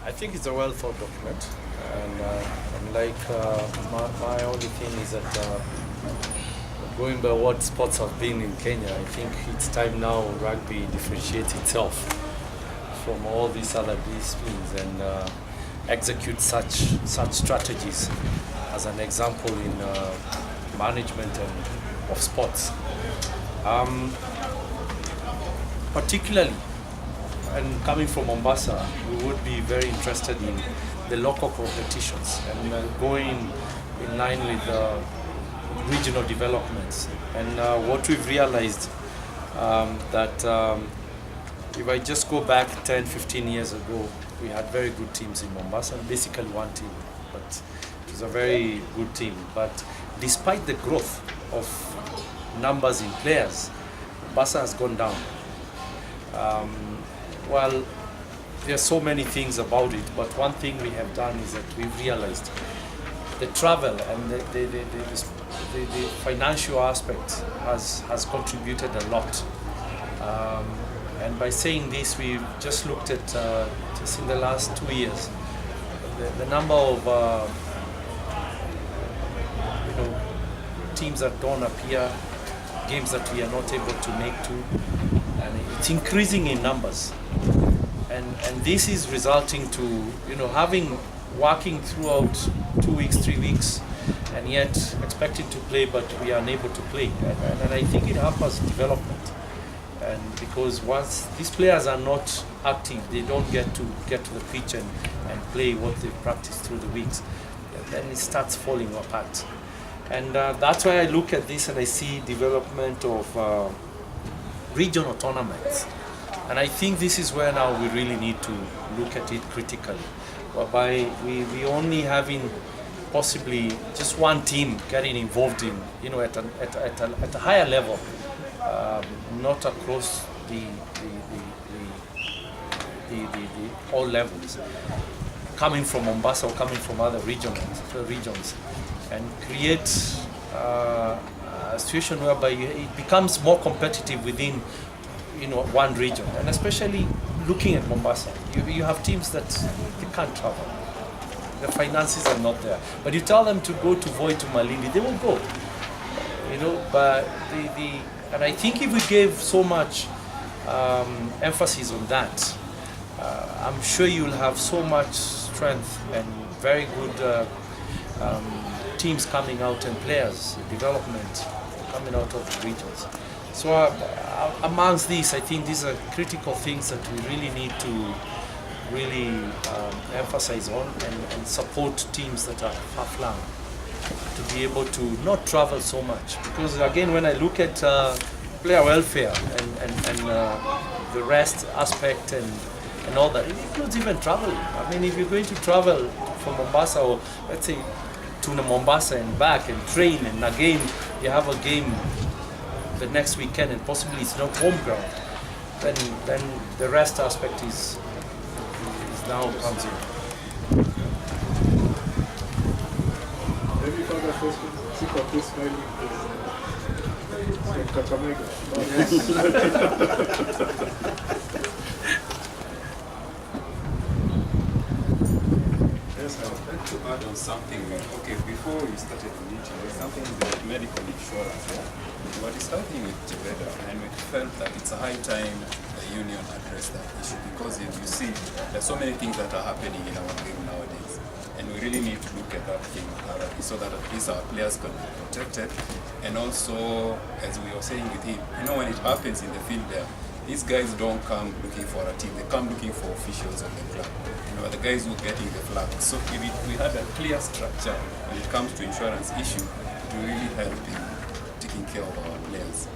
I think it's a well thought document, and my only thing is that going by what sports have been in Kenya, I think it's time now rugby differentiates itself from all these other disciplines and execute such strategies as an example in management of sports. Particularly, and coming from Mombasa, we would be very interested in the local competitions and going in line with regional developments. And what we've realized that if I just go back 10, 15 years ago, we had very good teams in Mombasa, basically one team, but it was a very good team. But despite the growth of numbers in players, Mombasa has gone down. Well, there are so many things about it, but one thing we have done is that we've realized the travel and the financial aspect has contributed a lot. And by saying this, we've just looked at, just in the last 2 years, the number of teams that don't appear, games that we are not able to make to, and it's increasing in numbers. And this is resulting to working throughout 2 weeks, 3 weeks, and yet expecting to play, but we are unable to play. And I think it hampers development. And because once these players are not active, they don't get to the pitch and play what they've practiced through the weeks, then it starts falling apart. And that's why I look at this and I see development of regional tournaments. And I think this is where now we really need to look at it critically, whereby we only having possibly just one team getting involved in, at a higher level, not across the all levels, coming from Mombasa or coming from other regions, and create a situation whereby it becomes more competitive within one region. And especially looking at Mombasa, you have teams that they can't travel. The finances are not there. But you tell them to go to Voi, to Malindi, they will go. But and I think if we gave so much emphasis on that, I'm sure you'll have so much strength and very good teams coming out and players, development coming out of the regions. So amongst these, I think these are critical things that we really need to emphasize on and support teams that are far-flung to be able to not travel so much. Because again, when I look at player welfare and the rest aspect and all that, it includes even traveling. I mean, if you're going to travel from Mombasa, or let's say to Mombasa and back and train, and again you have a game the next weekend and possibly it's not home ground, then the rest aspect is now comes in. Maybe for the first sick of this smiling from Kakamega. Yes, I would like to add on something. Okay, before we started the meeting, there's something with medical insurance. Yeah? But it's starting with Jebeda, and we felt that it's a high time the union address that issue, because if you see, there's so many things that are happening in our game nowadays, and we really need to look at that thing so that at least our players can be protected. And also, as we were saying with him, when it happens in the field there, these guys don't come looking for a team, they come looking for officials of the club. The guys who are getting the flag. So if we had a clear structure when it comes to insurance issue, it will really help in taking care of our players.